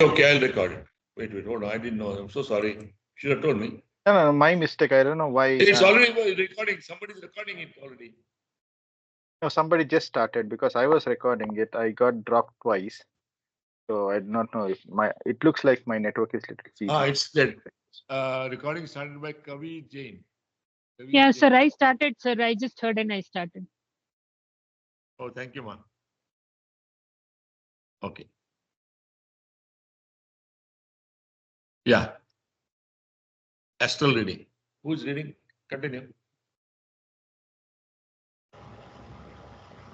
Okay, I'll record it. Wait, hold on. I didn't know. I'm so sorry. You should have told me. No, my mistake. I don't know why. It's already recording. Somebody's recording it already. No, somebody just started because I was recording it. I got dropped twice. So I do not know if it looks like my network is little feeble. It's that recording started by Kavi Jain. Yeah, sir, I started, sir. I just heard and I started. Oh, thank you, ma'am. Okay. Yeah. Astral reading. Who's reading? Continue.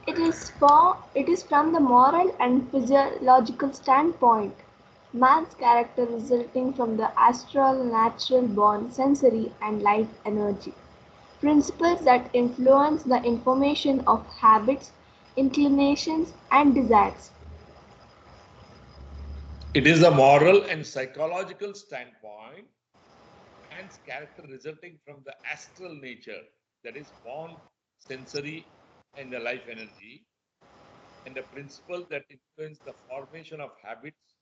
It is from the moral and physiological standpoint. Man's character resulting from the astral, natural born sensory and life energy. Principles that influence the information of habits, inclinations and desires. It is the moral and psychological standpoint. Man's character resulting from the astral nature, that is born, sensory, and the life energy, and the principles that influence the formation of habits,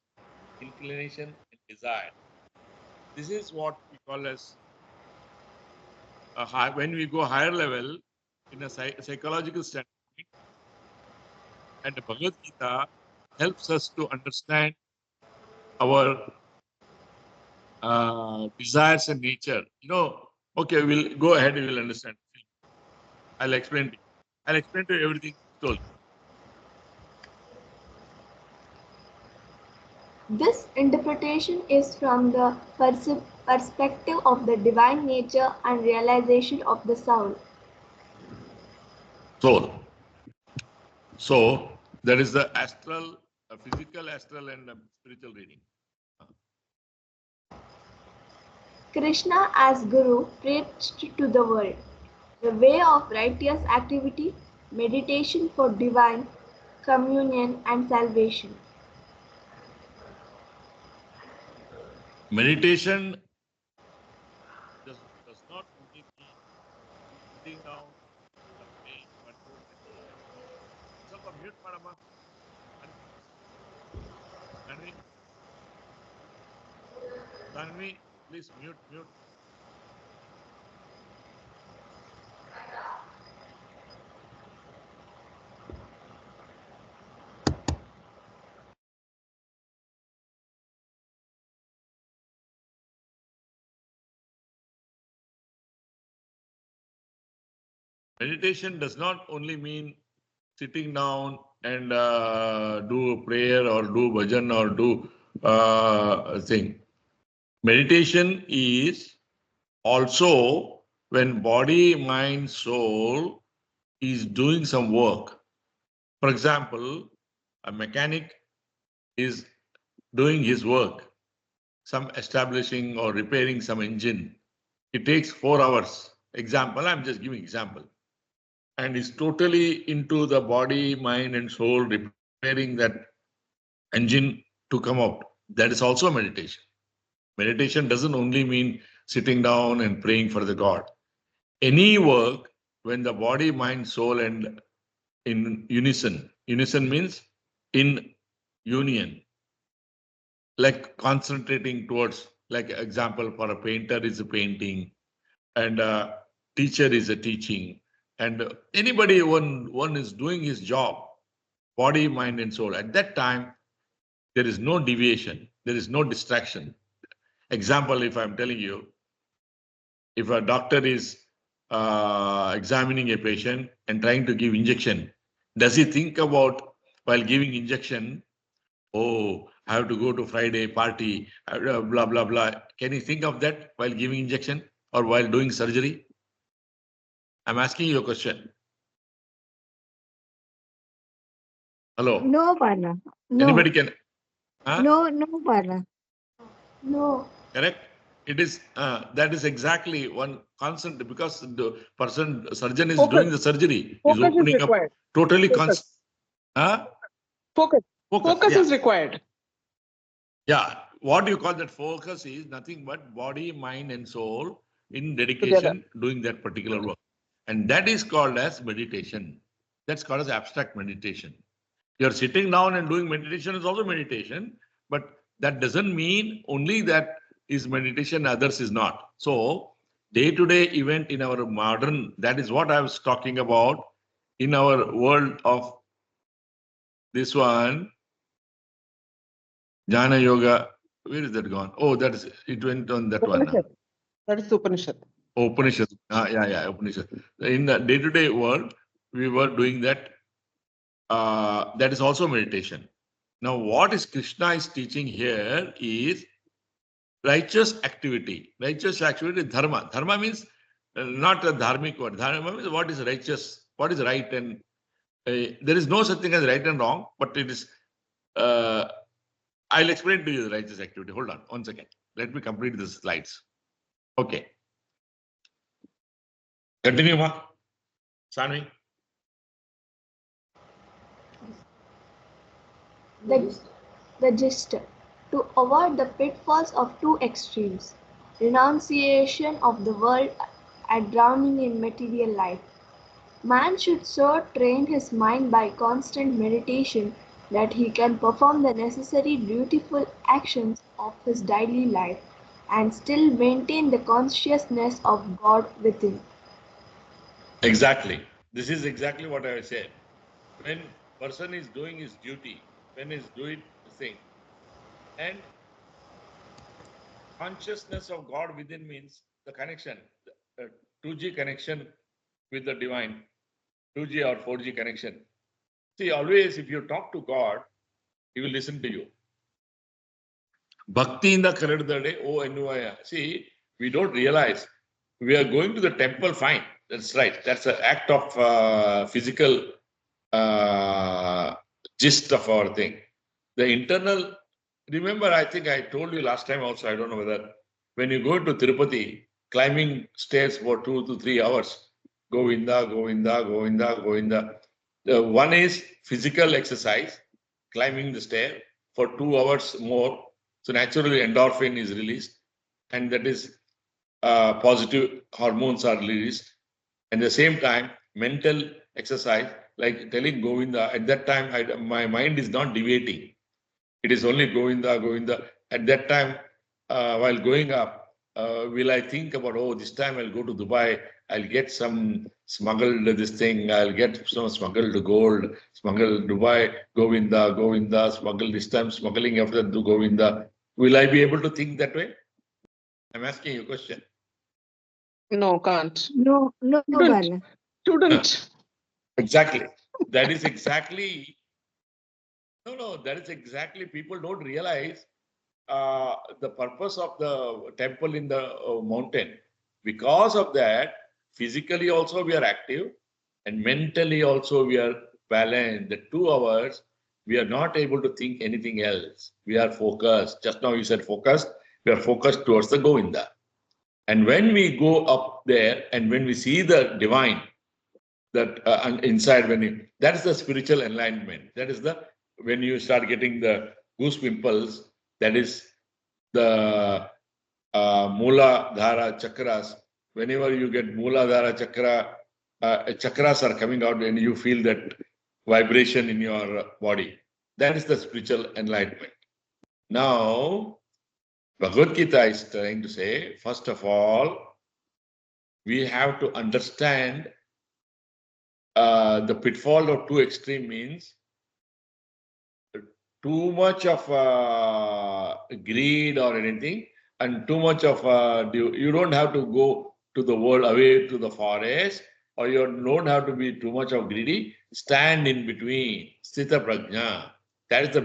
inclination, and desire. This is what we call as when we go higher level in a psychological standpoint, and the Bhagavad Gita helps us to understand our desires and nature. Okay, we'll go ahead, we will understand. I'll explain to you. I'll explain to you everything told. This interpretation is from the perspective of the divine nature and realization of the soul. So, that is the astral, physical, astral, and spiritual reading. Krishna as Guru preached to the world the way of righteous activity, meditation for divine communion and salvation. Meditation does not only mean sitting down and praying, but mute madama. Tanvi, please mute. Meditation does not only mean sitting down and do a prayer or do bhajan or do a thing. Meditation is also when body, mind, soul is doing some work. For example, a mechanic is doing his work, some establishing or repairing some engine. It takes 4 hours. Example, I'm just giving example. And is totally into the body, mind, and soul, repairing that engine to come out. That is also meditation. Meditation doesn't only mean sitting down and praying for the God. Any work when the body, mind, soul, and in unison. Unison means in union. Like concentrating towards, like example for a painter is a painting, and a teacher is a teaching, and anybody one is doing his job, body, mind, and soul. At that time, there is no deviation, there is no distraction. Example, if I'm telling you, if a doctor is examining a patient and trying to give injection, does he think about while giving injection, oh, I have to go to Friday party, blah, blah, blah. Can you think of that while giving injection or while doing surgery? I'm asking you a question. Hello? No, Parla. No. Anybody can? Huh? No, Parla. No. Correct? It is, that is exactly one constant, because the surgeon is doing the surgery. Is opening up totally constant. Huh? Focus is required. Yeah. What do you call that? Focus is nothing but body, mind, and soul in dedication Together. doing that particular work. And that is called as meditation. That's called as abstract meditation. You're sitting down and doing meditation is also meditation, but that doesn't mean only that is meditation, others is not. So day-to-day event in our modern, that is what I was talking about in our world of this one, Jnana Yoga. Where is that gone? Oh, that is, it went on that one. Upanishad. That is Upanishad. Upanishad. Yeah, Upanishad. In the day-to-day world, we were doing that. That is also meditation. Now, what is Krishna is teaching here is righteous activity. Righteous activity, dharma. Dharma means not a dharmic word. Dharma means what is righteous, what is right, and there is no such thing as right and wrong, but it is. I'll explain to you the righteous activity. Hold on, 1 second. Let me complete the slides. Okay. Continue, Ma. Sanvi. The gist: to avoid the pitfalls of two extremes, renunciation of the world and drowning in material life. Man should so train his mind by constant meditation that he can perform the necessary dutiful actions of his daily life and still maintain the consciousness of God within. Exactly. This is exactly what I said. When person is doing his duty, when he's doing the thing, and consciousness of God within means the connection, the 2G connection with the divine, 2G or 4G connection. See, always if you talk to God, He will listen to you. Bhakti in the day, oh Anuvaya. See, we don't realize we are going to the temple, fine. That's right. That's an act of physical gist of our thing. The internal, remember, I think I told you last time also, I don't know whether, when you go to Tirupati, climbing stairs for 2 to 3 hours, Govinda, Govinda, Govinda, Govinda. The one is physical exercise, climbing the stair for 2 hours more. So naturally endorphin is released, and that is positive hormones are released. At the same time, mental exercise, like telling Govinda, at that time, my mind is not deviating. It is only Govinda, Govinda. At that time, while going up, will I think about, oh, this time I'll go to Dubai, I'll get some smuggled this thing, I'll get some smuggled gold, smuggled Dubai, Govinda, Govinda, smuggle this time, smuggling after to Govinda. Will I be able to think that way? I'm asking you a question. No, can't. No, Bala. Shouldn't. Exactly. That is exactly, no, that is exactly, people don't realize the purpose of the temple in the mountain. Because of that, physically also we are active and mentally also we are balanced. The 2 hours, we are not able to think anything else. We are focused. Just now you said focused. We are focused towards the Govinda. And when we go up there and when we see the divine, that inside, that is the spiritual enlightenment. That is when you start getting the goose pimples, that is the Mula Dhara chakras. Whenever you get Mula Dhara chakra, chakras are coming out and you feel that vibration in your body. That is the spiritual enlightenment. Now, Bhagavad Gita is trying to say, first of all, we have to understand the pitfall of two extreme means too much of greed or anything, and too much of you don't have to go to the world, away to the forest, or you don't have to be too much of greedy. Stand in between, sthita prajna. That is the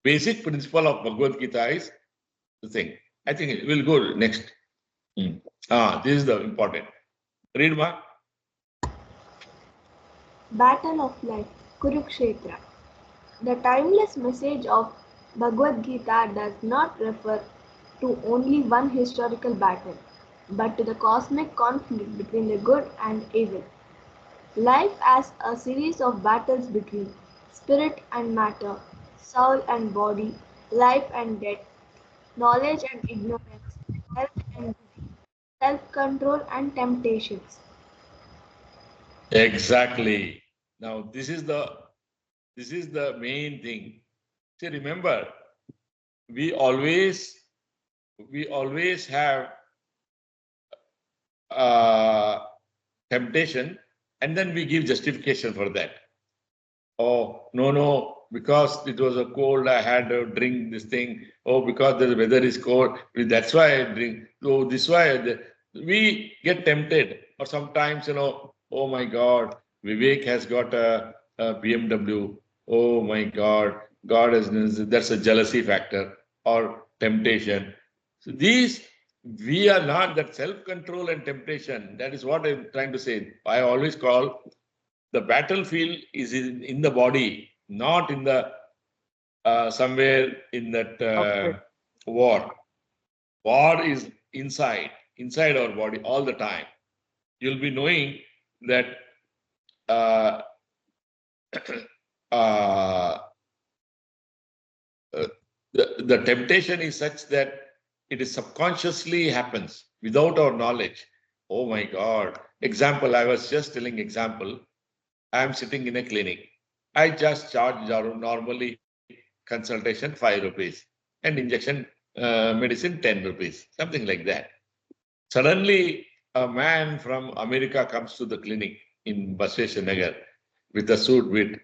basic principle of Bhagavad Gita is the thing. I think it will go next. This is the important. Read, Ma. Battle of Life, Kurukshetra. The timeless message of Bhagavad Gita does not refer to only one historical battle, but to the cosmic conflict between the good and evil. Life as a series of battles between spirit and matter, soul and body, life and death, knowledge and ignorance, health and disease, self-control and temptations. Exactly. Now this is the main thing. See, remember, we always have temptation, and then we give justification for that. Oh, no, because it was a cold, I had to drink this thing. Oh, because the weather is cold, that's why I drink. Oh, this why we get tempted. Or sometimes, oh my God, Vivek has got a BMW. Oh my God, God has, that's a jealousy factor or temptation. So we are not that self-control and temptation. That is what I'm trying to say. I always call the battlefield is in the body, not in the somewhere in that war. War is inside our body all the time. You'll be knowing that the temptation is such that it is subconsciously happens without our knowledge. Oh my God. Example, I was just telling example. I am sitting in a clinic. I just charge normally consultation 5 rupees and injection medicine 10 rupees, something like that. Suddenly, a man from America comes to the clinic in Basveshwar with a suit with,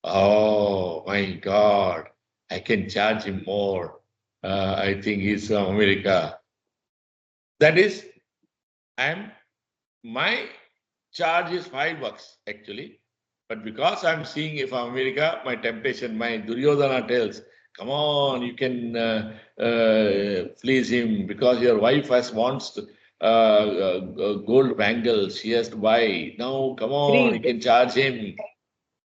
oh my God, I can charge him more. I think he's from America. That is, my charge is $5 actually. But because I'm seeing if America, my temptation, my Duryodhana tells, come on, you can please him because your wife wants gold bangles. She has to buy. No, come on, you can charge him.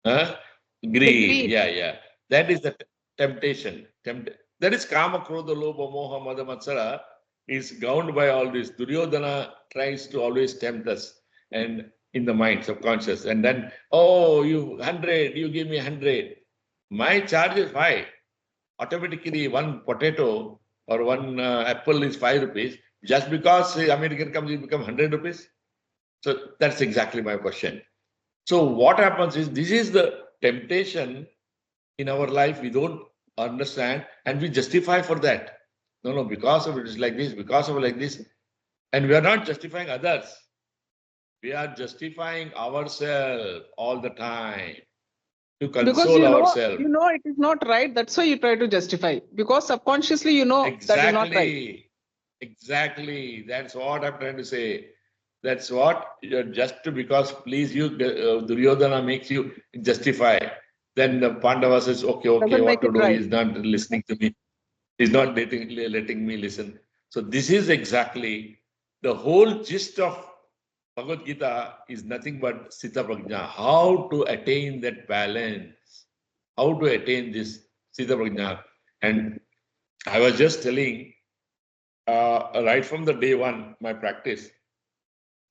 Huh? Greed. Yeah. That is the temptation. That is Kama, Krodha, Lobha, Moha, Mada, Matsara is governed by all this. Duryodhana tries to always tempt us and in the mind, subconscious. And then, oh, you 100, you give me 100. My charge is 5. Automatically, one potato or one apple is 5 rupees. Just because the American comes, it becomes 100 rupees. So that's exactly my question. So what happens is, this is the temptation in our life. We don't understand and we justify for that. No, because of it is like this, because of it like this. And we are not justifying others. We are justifying ourselves all the time to console ourselves. You know it is not right. That's why you try to justify. Because subconsciously you know that is not right. Exactly. That's what I'm trying to say. That's what, just because please you, Duryodhana makes you justify. Then the Pandava says, okay, what to do? Right. He's not listening to me. He's not letting me listen. So this is exactly the whole gist of Bhagavad Gita is nothing but Sita Prajna. How to attain that balance? How to attain this Sita Prajna? And I was just telling, right from the day one, my practice,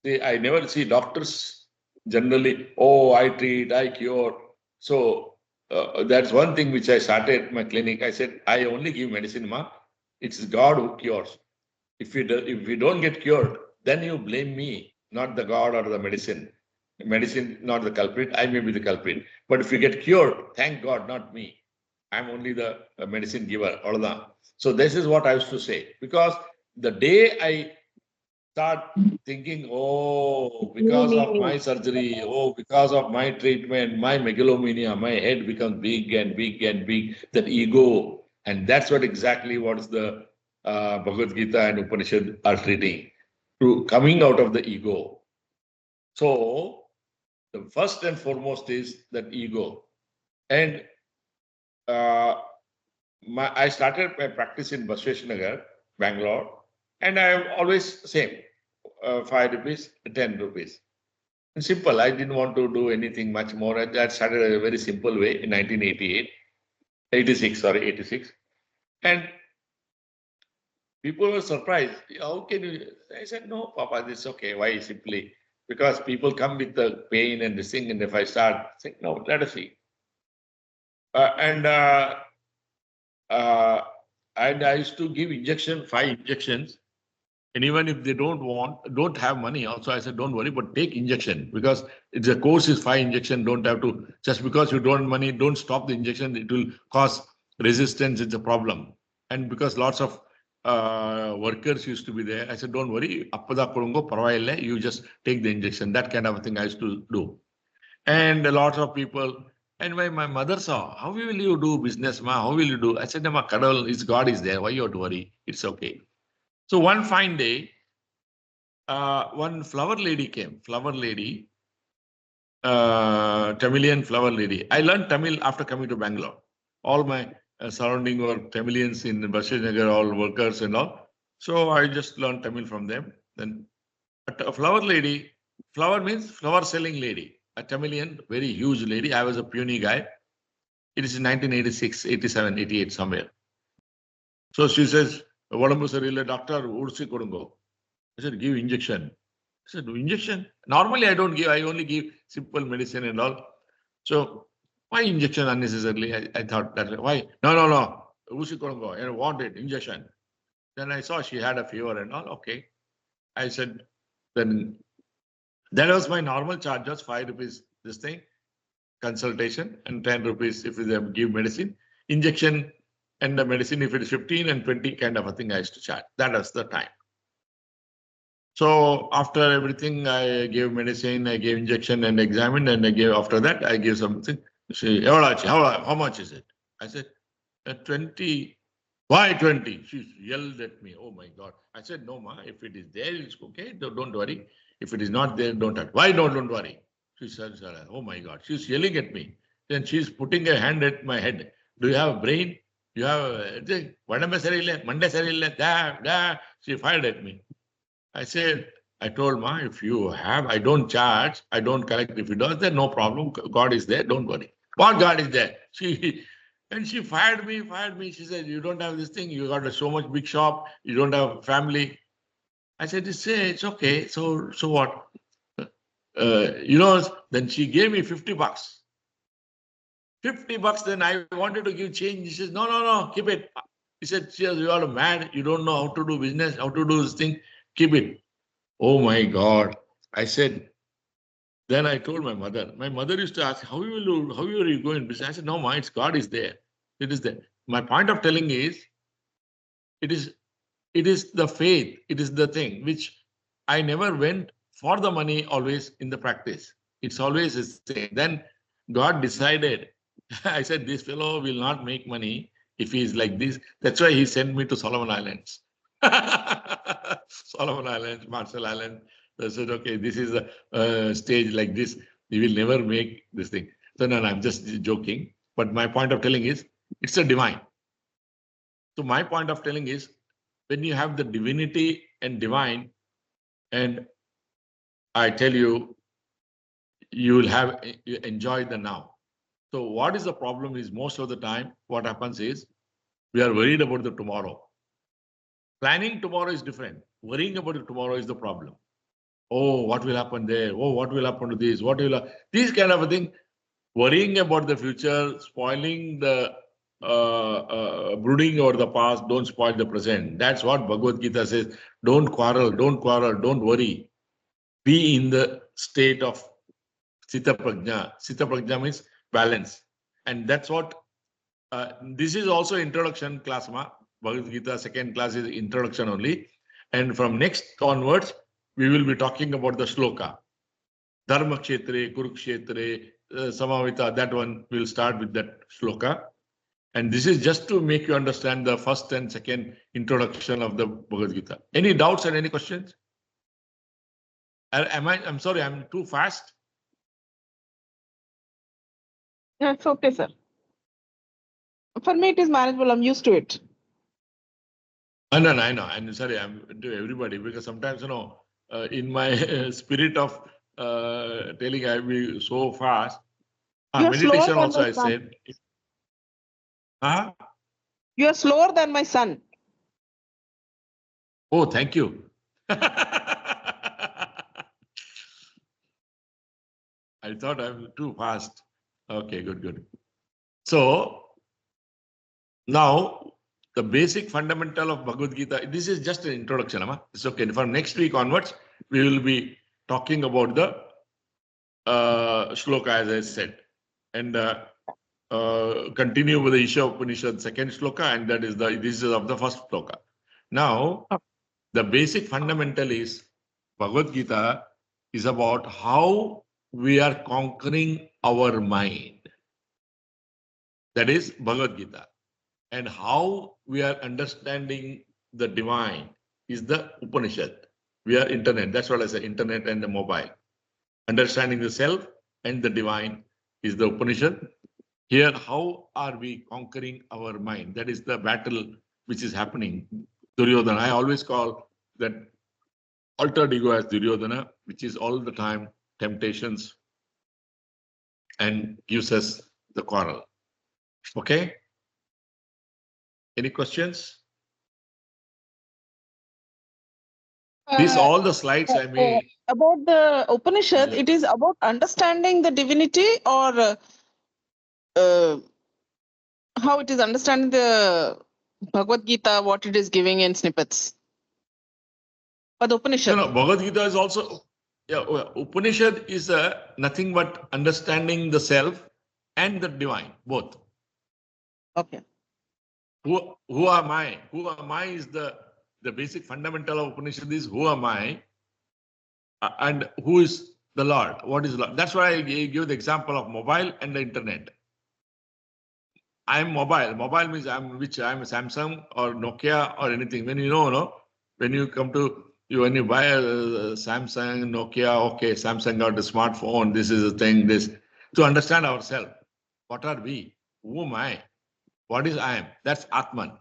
see, I never see doctors generally, oh, I treat, I cure. So that's one thing which I started my clinic. I said, I only give medicine, ma. It's God who cures. If we don't get cured, then you blame me, not the God or the medicine. Medicine, not the culprit. I may be the culprit. But if you get cured, thank God, not me. I'm only the medicine giver. So this is what I used to say. Because the day I start thinking, oh, because of my surgery, oh, because of my treatment, my megalomania, my head becomes big and big and big, that ego. And that's what exactly what is the Bhagavad Gita and Upanishad are treating, to coming out of the ego. So the first and foremost is that ego. And I started my practice in Basveshwar, Bangalore, and I always same, 5 rupees, 10 rupees. And simple. I didn't want to do anything much more. I started a very simple way in 86. And people were surprised. How can you? I said, no, Papa, this is okay. Why? Simply because people come with the pain and the thing, and if I start saying, no, let us see. And I used to give 5 injections. And even if they don't have money, also I said, don't worry, but take injection, because it's a course is 5 injection. Don't have to, just because you don't have money, don't stop the injection. It will cause resistance. It's a problem. And because lots of workers used to be there, I said, don't worry, appada kodungo parvailla, you just take the injection. That kind of a thing I used to do. And a lot of people, and when my mother saw, how will you do business, ma? How will you do? I said, ma, Kadal, is God is there. Why you have to worry? It's okay. So one fine day, one flower lady came. Flower lady, Tamilian flower lady. I learned Tamil after coming to Bangalore. All my surrounding were Tamilians in Bashir all workers and all. So I just learned Tamil from them. Then a flower lady, flower means flower selling lady. A Tamilian, very huge lady. I was a puny guy. It is in 1986, 87, 88, somewhere. So she says, Vadambu Sarila, doctor, Ursi Kodungo. I said, give injection. I said, injection? Normally I don't give, I only give simple medicine and all. So why injection unnecessarily? I thought that, why? No. Ursi Kodungo, I want it, injection. Then I saw she had a fever and all. Okay. I said, then that was my normal charge, just 5 rupees, this thing, consultation, and 10 rupees if they give medicine. Injection and the medicine, if it is 15 and 20 kind of a thing, I used to charge. That was the time. So after everything, I gave medicine, I gave injection and examined, and I gave, after that, I gave something. She, how much is it? I said, 20. Why 20? She yelled at me. Oh my God. I said, no, ma, if it is there, it's okay. Don't worry. If it is not there, don't worry. Why don't worry? She said, oh my God. She's yelling at me. Then she's putting a hand at my head. Do you have a brain? You have Monday. She fired at me. I said, I told ma, if you have, I don't charge, I don't collect. If it does, then no problem. God is there. Don't worry. What God is there? And she fired me. She said, you don't have this thing. You got so much big shop. You don't have family. I said, it's okay. So what? Then she gave me 50 bucks. 50 bucks. Then I wanted to give change. She says, no, keep it. He said, you are mad. You don't know how to do business, how to do this thing. Keep it. Oh my God. I said, then I told my mother. My mother used to ask, how are you going business? I said, no, ma, it's God is there. It is there. My point of telling is, it is the faith, it is the thing which I never went for the money always in the practice. It's always the same. Then God decided, I said, this fellow will not make money if he is like this. That's why he sent me to Solomon Islands. Solomon Islands, Marshall Islands. They said, okay, this is a stage like this. You will never make this thing. So no, I'm just joking. But my point of telling is, it's a divine. So my point of telling is, when you have the divinity and divine, and I tell you, you will enjoy the now. So what is the problem is, most of the time, what happens is, we are worried about the tomorrow. Planning tomorrow is different. Worrying about the tomorrow is the problem. Oh, what will happen there? Oh, what will happen to this? This kind of a thing. Worrying about the future, spoiling the brooding over the past, don't spoil the present. That's what Bhagavad Gita says. Don't quarrel, don't worry. Be in the state of Sita Prajna. Sita Prajna means balance. And that's what, this is also introduction class, ma. Bhagavad Gita second class is introduction only. And from next onwards, we will be talking about the shloka. Dharma Kshetre, Kurukshetre, Samavita, that one will start with that shloka. And this is just to make you understand the first and second introduction of the Bhagavad Gita. Any doubts and any questions? I'm sorry, I'm too fast. Yeah, it's okay, sir. For me, it is manageable. I'm used to it. No, I know. I'm sorry, I'm to everybody, because sometimes, in my spirit of telling, I'll be so fast. You're Meditation slower than also, my I son. said. You are slower than my son. Oh, thank you. I thought I'm too fast. Okay, good. So now the basic fundamental of Bhagavad Gita, this is just an introduction. It's okay. From next week onwards, we will be talking about the shloka, as I said. And continue with the Isha Upanishad second shloka, and this is of the first shloka. Now, the basic fundamental is Bhagavad Gita is about how we are conquering our mind. That is Bhagavad Gita. And how we are understanding the divine is the Upanishad. We are internet. That's what I say, internet and the mobile. Understanding the self and the divine is the Upanishad. Here, how are we conquering our mind? That is the battle which is happening. Duryodhana, I always call that altered ego as Duryodhana, which is all the time temptations and gives us the quarrel. Okay? Any questions? These all the slides I made. About the Upanishad, Yeah. it is about understanding the divinity, or how it is understanding the Bhagavad Gita, what it is giving in snippets. Or the Upanishad. No, Bhagavad Gita is also, Upanishad is nothing but understanding the self and the divine, both. Okay. Who am I? Who am I is the basic fundamental of Upanishad is who am I and who is the Lord? What is Lord? That's why I give the example of mobile and the internet. I'm mobile. Mobile means I'm a Samsung or Nokia or anything. When when you come to when you buy a Samsung, Nokia, okay, Samsung got a smartphone. This is a thing. This to understand ourselves. What are we? Who am I? What is I am? That's Atman.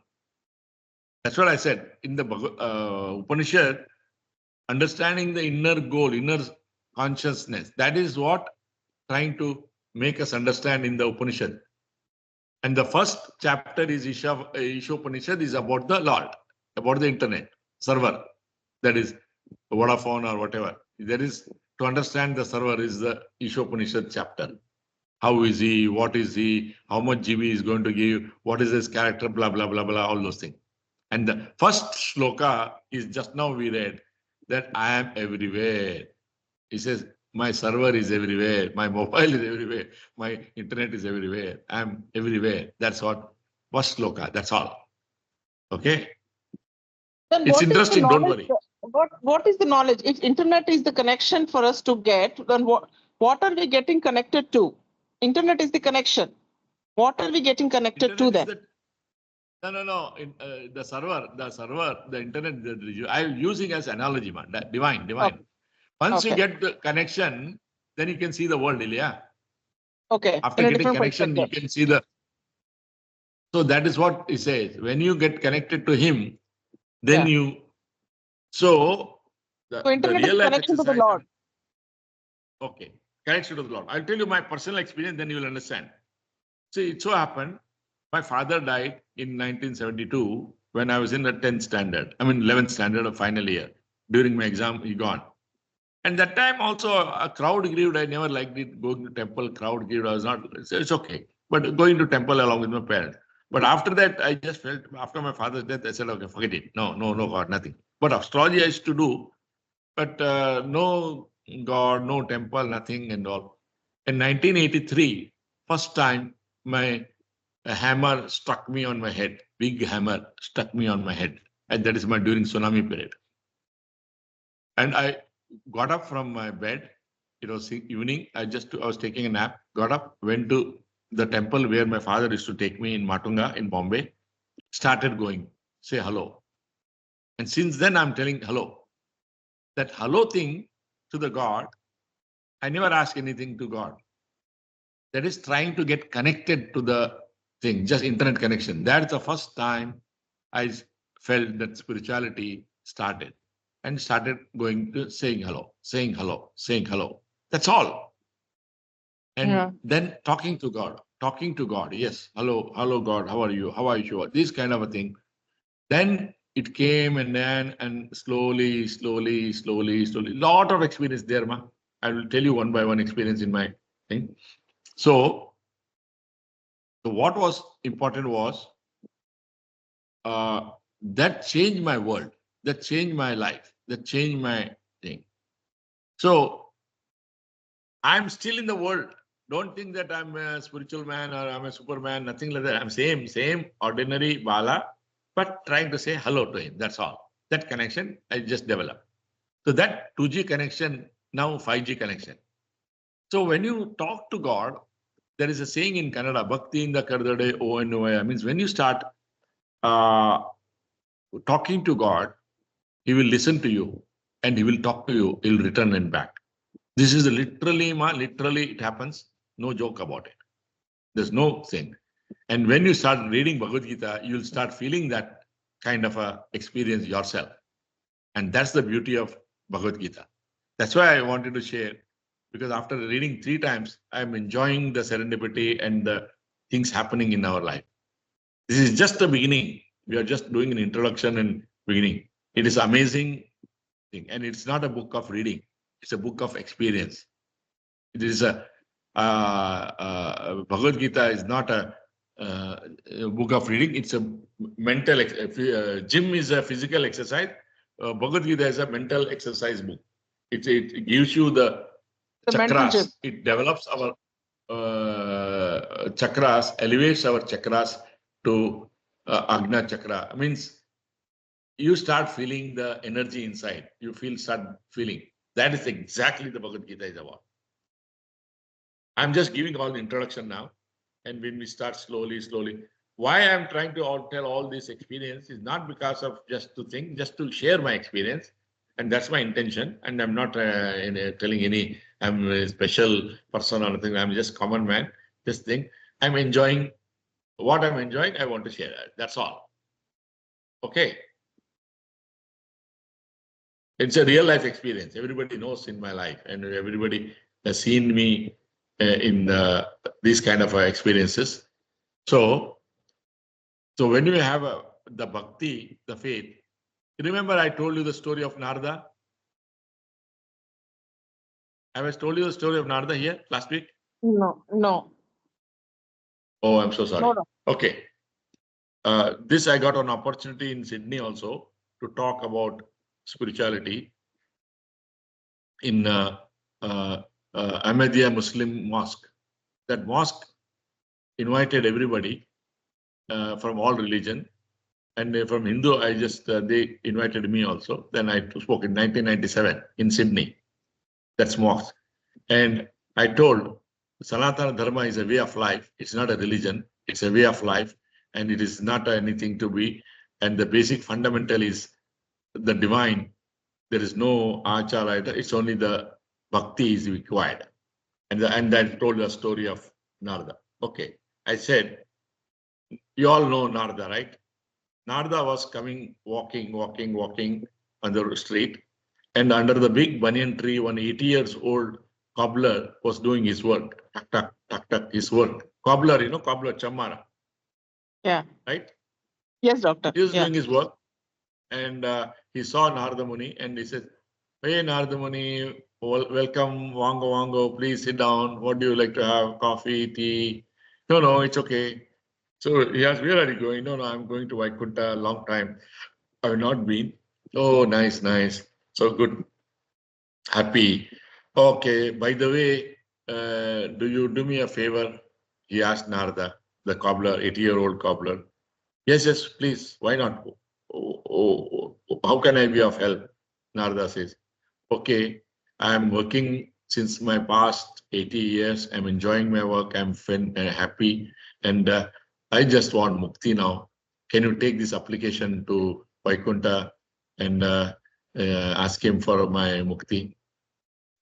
That's what I said in the Upanishad. Understanding the inner goal, inner consciousness. That is what trying to make us understand in the Upanishad. And the first chapter is Isha Upanishad is about the Lord, about the internet server. That is Vodafone or whatever. There is to understand the server is the Isha Upanishad chapter. How is he? What is he? How much GB is going to give? What is his character? Blah, blah, blah, blah, all those things. And the first shloka is just now we read that I am everywhere. He says, my server is everywhere. My mobile is everywhere. My internet is everywhere. I am everywhere. That's what first shloka. That's all. Okay. Then It's what is the interesting. Don't knowledge- worry. What is the knowledge? If internet is the connection for us to get, then what are we getting connected to? Internet is the connection. What are we getting connected to then? No. The server, the internet, I'm using as analogy, man. Divine. Okay. Once you Okay. get the connection, then you can see the world, Ilya. Okay. After In a getting different connection, you perspective. can see the. So that is what he says. When you get connected to him, then Yeah. So the internet is real life connection to the exercise. Lord. Okay, connection to the Lord. I'll tell you my personal experience, then you will understand. See, it so happened, my father died in 1972 when I was in the 10th standard. 11th standard of final year. During my exam, he gone. And that time also a crowd grieved. I never liked it. Going to temple, crowd grieved. I was not, it's okay. But going to temple along with my parents. But after that, I just felt, after my father's death, I said, okay, forget it. No, God, nothing. But astrology I used to do, but no God, no temple, nothing and all. In 1983, first time a hammer struck me on my head. Big hammer struck me on my head. And that is during tsunami period. And I got up from my bed. It was evening. I was taking a nap, got up, went to the temple where my father used to take me in Matunga in Bombay, started going, say hello. And since then I'm telling hello. That hello thing to the God, I never ask anything to God. That is trying to get connected to the thing, just internet connection. That's the first time I felt that spirituality started and started going to saying hello, saying hello, saying hello. That's all. And then talking to God. Yes, hello God, how are you? How are you? This kind of a thing. Then it came and slowly. Lot of experience there, ma. I will tell you one by one experience in my thing. So what was important was that changed my world, that changed my life, that changed my thing. So I'm still in the world. Don't think that I'm a spiritual man or I'm a superman, nothing like that. I'm same ordinary Bala, but trying to say hello to him. That's all. That connection I just developed. So that 2G connection, now 5G connection. So when you talk to God, there is a saying in Kannada, Bhakti in the Kardade O means when you start talking to God, he will listen to you and he will talk to you, he'll return and back. This is literally it happens. No joke about it. There's no thing. And when you start reading Bhagavad Gita, you'll start feeling that kind of a experience yourself. And that's the beauty of Bhagavad Gita. That's why I wanted to share, because after reading 3 times, I'm enjoying the serendipity and the things happening in our life. This is just the beginning. We are just doing an introduction and beginning. It is amazing thing. And it's not a book of reading. It's a book of experience. It is a Bhagavad Gita is not a book of reading. It's a mental. Gym is a physical exercise. Bhagavad Gita is a mental exercise book. It gives you the chakras. It develops our chakras, elevates our chakras to Agna chakra. Means you start feeling the energy inside. You start feeling. That is exactly the Bhagavad Gita is about. I'm just giving all the introduction now. And when we start slowly, why I'm trying to tell all this experience is not because of just to share my experience. And that's my intention. And I'm not telling I'm a special person or anything. I'm just common man. Just think, I'm enjoying what I'm enjoying. I want to share that. That's all. Okay. It's a real life experience. Everybody knows in my life, and everybody has seen me in these kind of experiences. So when you have the bhakti, the faith, remember I told you the story of Narada? Have I told you the story of Narada here last week? No. Oh, I'm so sorry. No. Okay. This I got an opportunity in Sydney also to talk about spirituality in Ahmadiyya Muslim mosque. That mosque invited everybody from all religion, and from Hindu, they invited me also. Then I spoke in 1997 in Sydney. That's mosque, and I told Sanatana Dharma is a way of life. It's not a religion. It's a way of life, and it is not anything to be. And the basic fundamental is the divine. There is no achara. It's only the bhakti is required. And I told the story of Narada. Okay, I said, you all know Narada, right? Narada was coming, walking on the street, and under the big banyan tree, one 80 years old cobbler was doing his work. Tuck, his work. Cobbler, cobbler, Chamara. Yeah. Right? Yes, doctor. He was doing his work, and he saw Narada Muni, and he said, "Hey, Narada Muni, welcome, wango, please sit down. What do you like to have? Coffee, tea?" No, it's okay. So he asked, "Where are you going?" No, I'm going to Vaikunta, long time. I've not been. Oh, nice. So good. Happy. Okay, by the way, do you do me a favor? He asked Narada, the cobbler, 80-year-old cobbler. Yes, please. Why not? How can I be of help? Narada says, okay, I'm working since my past 80 years. I'm enjoying my work. I'm happy. And I just want mukti now. Can you take this application to Vaikunta and ask him for my mukti?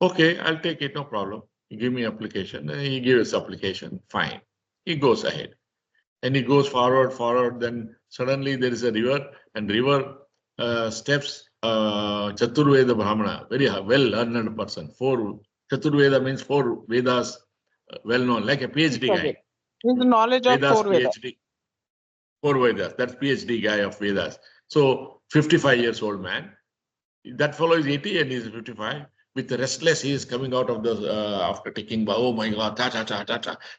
Okay, I'll take it. No problem. You give me application. And he gives application. Fine. He goes ahead. And he goes forward. Then suddenly there is a river, and river steps Chaturveda Brahmana, very well-learned person. Chaturveda means 4 Vedas, well-known, like a PhD guy. His knowledge of Vedas, 4 Vedas. PhD. 4 Vedas, that's PhD guy of Vedas. So 55 years old man. That fellow is 80 and he's 55. With the restless, he is coming out of the after taking. Oh my God, cha.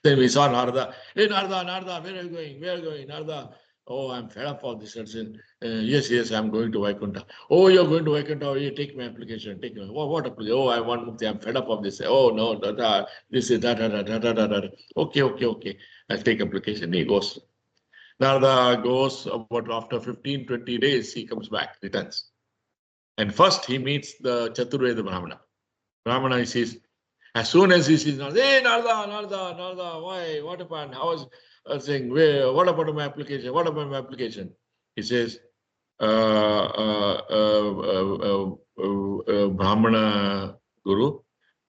Then we saw Narada. Hey Narada, where are you going? Narada? Oh, I'm fed up of this. Yes, I'm going to Vaikuntha. Oh, you're going to Vaikuntha. Oh, you take my application. Take my, what application? Oh, I want Mukti. I'm fed up of this. Oh, no, this is that. Okay. I'll take application. He goes. Narada goes about after 15, 20 days, he comes back, returns. And first he meets the Chaturveda Brahmana. Brahmana, he sees, as soon as he sees Narada, hey, Narada, why? What happened? How was saying, what about my application? What about my application? He says, Brahmana Guru,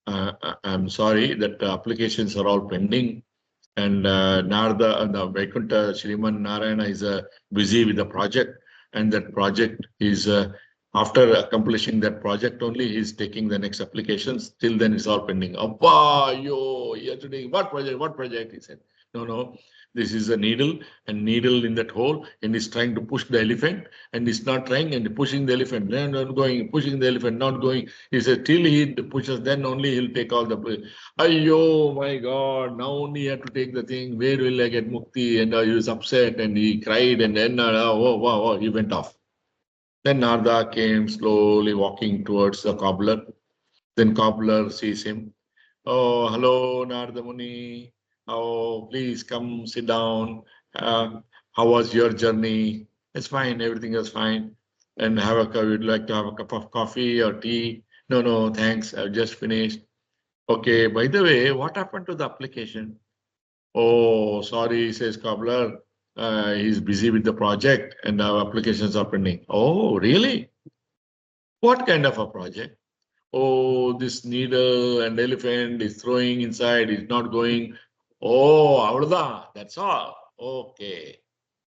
I'm sorry that the applications are all pending. And Narada, the Vaikuntha Shriman Narayana is busy with the project. And that project is, after accomplishing that project only, he's taking the next applications. Till then, it's all pending. Abba, you're doing what project? What project? He said, no. This is a needle and needle in that hole, and he's trying to push the elephant, and he's not trying and pushing the elephant, not going, pushing the elephant, not going. He said, till he pushes, then only he'll take all the. Ayyo, my God, now only he had to take the thing. Where will I get mukti? And he was upset and he cried, and then wow, he went off. Then Narada came slowly walking towards the cobbler. Then cobbler sees him. Oh, hello, Narada Muni. Oh, please come sit down. How was your journey? It's fine, everything is fine. And would like to have a cup of coffee or tea? No, thanks. I've just finished. Okay, by the way, what happened to the application? Oh, sorry, says cobbler. He's busy with the project and our applications are pending. Oh, really? What kind of a project? Oh, this needle and elephant is throwing inside, is not going. Oh, avada, that's all. Okay.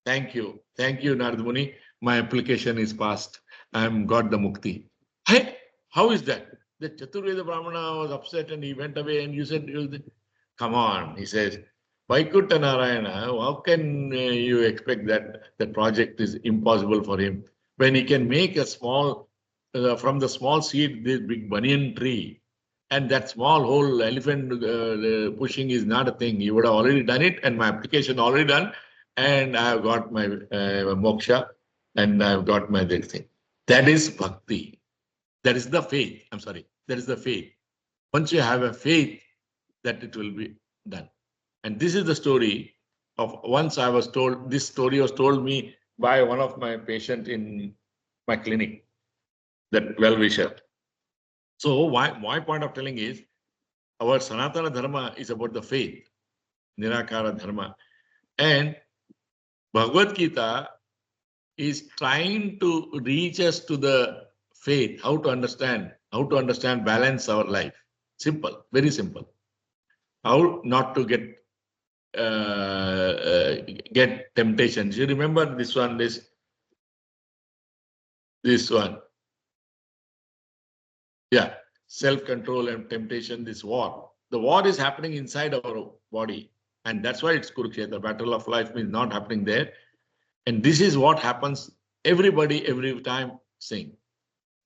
Thank you, Narada Muni. My application is passed. I'm got the mukti. Hey, how is that? The Chaturveda Brahmana was upset and he went away and you said, come on, he says, Vaikuntha Narayana, how can you expect that the project is impossible for him when he can make a small, from the small seed, this big banyan tree, and that small whole elephant pushing is not a thing. He would have already done it, and my application already done, and I have got my moksha, and I've got my this thing. That is bhakti. That is the faith. I'm sorry. That is the faith. Once you have a faith that it will be done. And this is the story of once I was told, this story was told me by one of my patients in my clinic, that well-wisher. So my point of telling is, our Sanatana Dharma is about the faith, Nirakara Dharma. And Bhagavad Gita is trying to reach us to the faith, how to understand, balance our life. Simple, very simple. How not to get temptations. You remember this one, this one. Yeah, self-control and temptation, this war. The war is happening inside our body. And that's why it's Kurukshetra. Battle of life means not happening there. And this is what happens everybody, every time saying.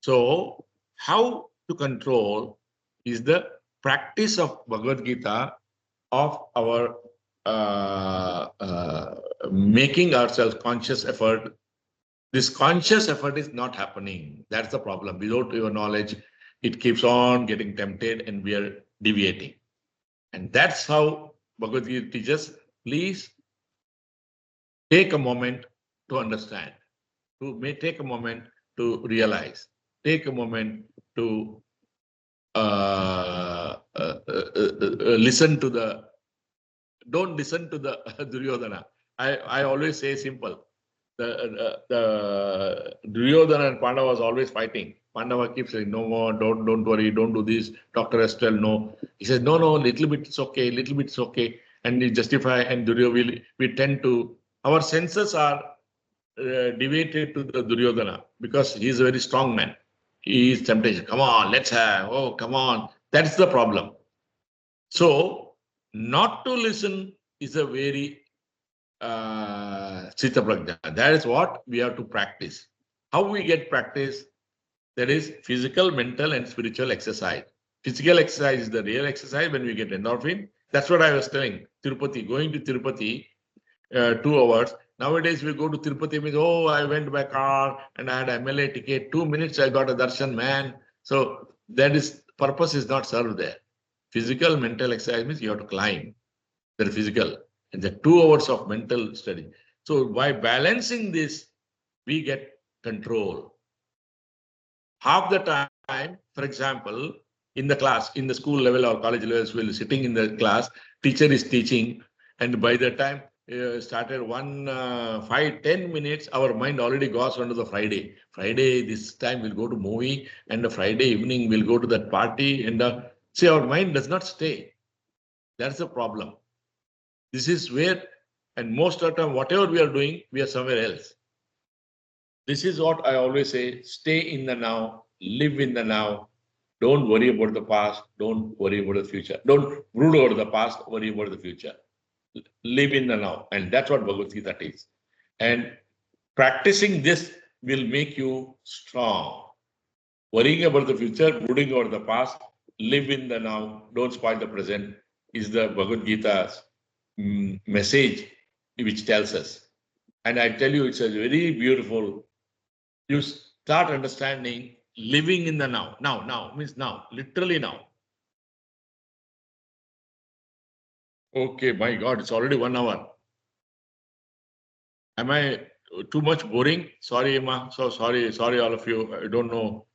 So how to control is the practice of Bhagavad Gita, of our making ourselves conscious effort. This conscious effort is not happening. That's the problem. Without your knowledge, it keeps on getting tempted and we are deviating. And that's how Bhagavad Gita teaches. Please take a moment to understand. Take a moment to realize. Take a moment to listen to the. Don't listen to the Duryodhana. I always say simple. The Duryodhana and Pandava was always fighting. Pandava keeps saying, no more, don't worry, don't do this. Dr. Estelle, no. He says, no, little bit it's okay, little bit it's okay. And we justify, and Duryodhana, we tend to, our senses are deviated to the Duryodhana because he's a very strong man. He is temptation. Come on, let's have, oh, come on. That's the problem. So, not to listen is a very Chitta Prajna. That is what we have to practice. How we get practice? That is physical, mental, and spiritual exercise. Physical exercise is the real exercise when we get endorphin. That's what I was telling. Tirupati, going to Tirupati 2 hours, Nowadays, we go to Tirupati, means, oh, I went by car and I had MLA ticket. 2 minutes, I got a darshan, man. So that is, purpose is not served there. Physical, mental exercise means you have to climb. They're physical. And the 2 hours of mental study. So by balancing this, we get control. Half the time, for example, in the class, in the school level or college levels, we're sitting in the class, teacher is teaching, and by the time started 5-10 minutes, our mind already goes on to the Friday. Friday, this time we'll go to movie, and the Friday evening we'll go to that party, and see, our mind does not stay. That's the problem. This is where, and most of the time, whatever we are doing, we are somewhere else. This is what I always say, stay in the now, live in the now. Don't worry about the past. Don't worry about the future. Don't brood over the past, worry about the future. Live in the now. And that's what Bhagavad Gita is. And practicing this will make you strong. Worrying about the future, brooding over the past, live in the now, don't spoil the present, is the Bhagavad Gita's message which tells us. And I tell you, it's a very beautiful. You start understanding living in the now. Now means now, literally now. Okay, my God, it's already 1 hour. Am I too much boring? Sorry, Emma. So sorry, all of you. I don't know.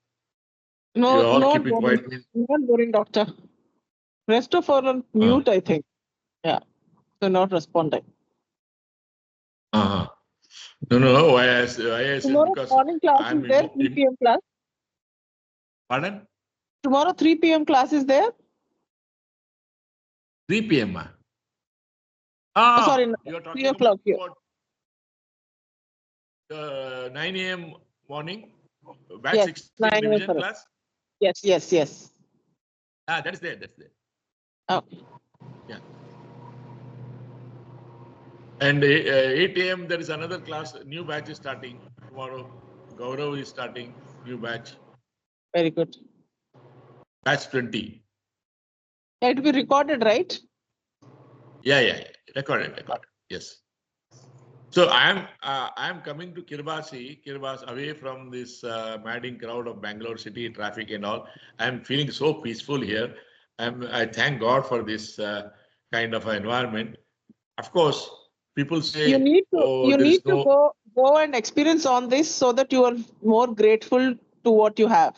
No, You're all not keeping boring. quiet. Not boring, doctor. Rest of all on mute, I think. Yeah. So not responding. Uh-huh. No. I said Tomorrow because morning class I'm is there, 3 p.m. class. Pardon? Tomorrow 3 p.m. class is there. 3 p.m. Sorry, You're 3 talking o'clock here. about 9 a.m. morning, batch Yes, 16 9 a.m. division correct. class. Yes. That is there. Okay. Yeah. And 8 a.m. there is another class, new batch is starting tomorrow. Gaurav is starting new batch. Very good. Batch 20. It will be recorded, right? Yeah. Recorded. Yes. So I am coming to Kiribati away from this madding crowd of Bangalore city traffic and all. I am feeling so peaceful here. I thank God for this kind of environment. Of course, people say, You need there is to go and experience on this so that you are more grateful to what you have.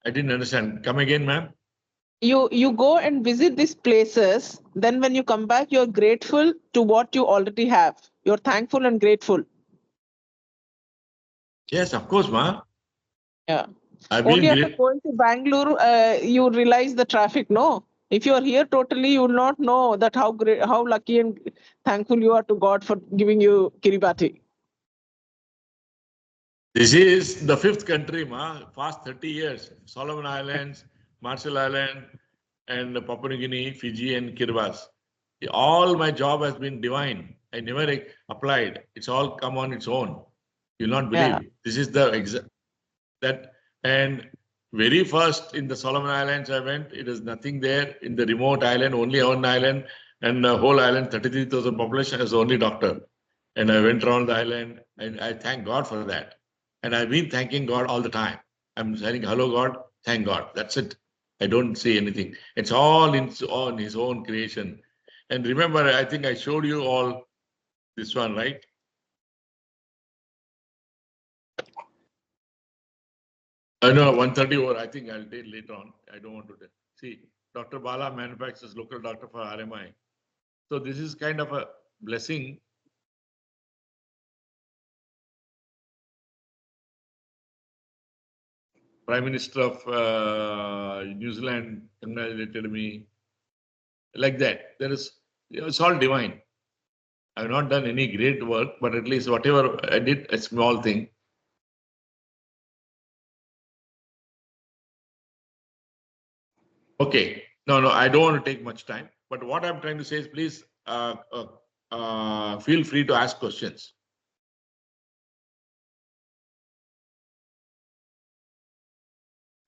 I didn't understand. Come again, ma'am. You go and visit these places, then when you come back, you're grateful to what you already have. You're thankful and grateful. Yes, of course, ma'am. Yeah. I've Only been after great. going to Bangalore, you realize the traffic. No, if you are here totally, you will not know that how lucky and thankful you are to God for giving you Kiribati. This is the 5th country, ma. Past 30 years. Solomon Islands, Marshall Island, and Papua New Guinea, Fiji, and Kiribati. All my job has been divine. I never applied. It's all come on its own. You'll not believe. Yeah. This is the exact that. And very first in the Solomon Islands, I went. It is nothing there. In the remote island, only one island, and the whole island, 33,000 population, as the only doctor. And I went around the island, and I thank God for that. And I've been thanking God all the time. I'm saying, hello, God, thank God. That's it. I don't say anything. It's all on His own creation. And remember, I think I showed you all this one, right? I know 130 over. I think I'll take later on. I don't want to see. Dr. Bala manufactures local doctor for RMI. So this is kind of a blessing. Prime Minister of New Zealand congratulated me. Like that. It's all divine. I've not done any great work, but at least whatever I did, a small thing. Okay. No, I don't want to take much time. But what I'm trying to say is, please feel free to ask questions.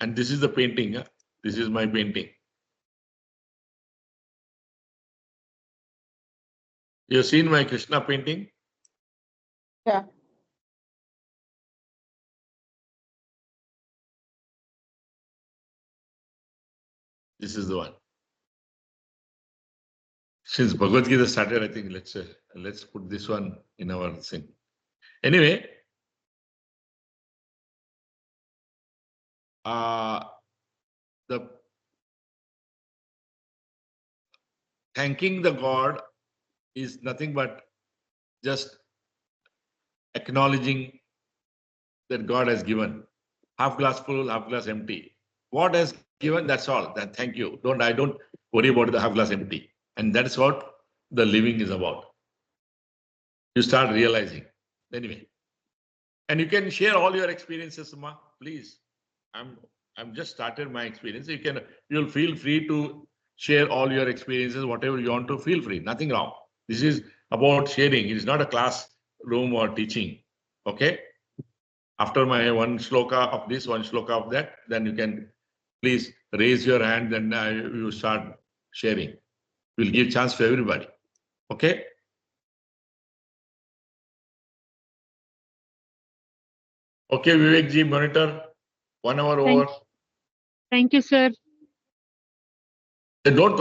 And this is the painting. This is my painting. You've seen my Krishna painting? Yeah. This is the one. Since Bhagavad Gita started, I think let's put this one in our thing. Anyway, the thanking the God is nothing but just acknowledging that God has given. Half glass full, half glass empty. What has given, that's all. Then thank you. I don't worry about the half glass empty. And that's what the living is about. You start realizing. Anyway. And you can share all your experiences, Ma, please. I'm just started my experience. You'll feel free to share all your experiences, whatever you want to, feel free. Nothing wrong. This is about sharing. It is not a classroom or teaching. Okay? After my one shloka of this, one shloka of that, then you can please raise your hand and you start sharing. We'll give chance to everybody. Okay? Okay, Vivek ji, monitor. 1 hour over. Thank you, sir. Don't call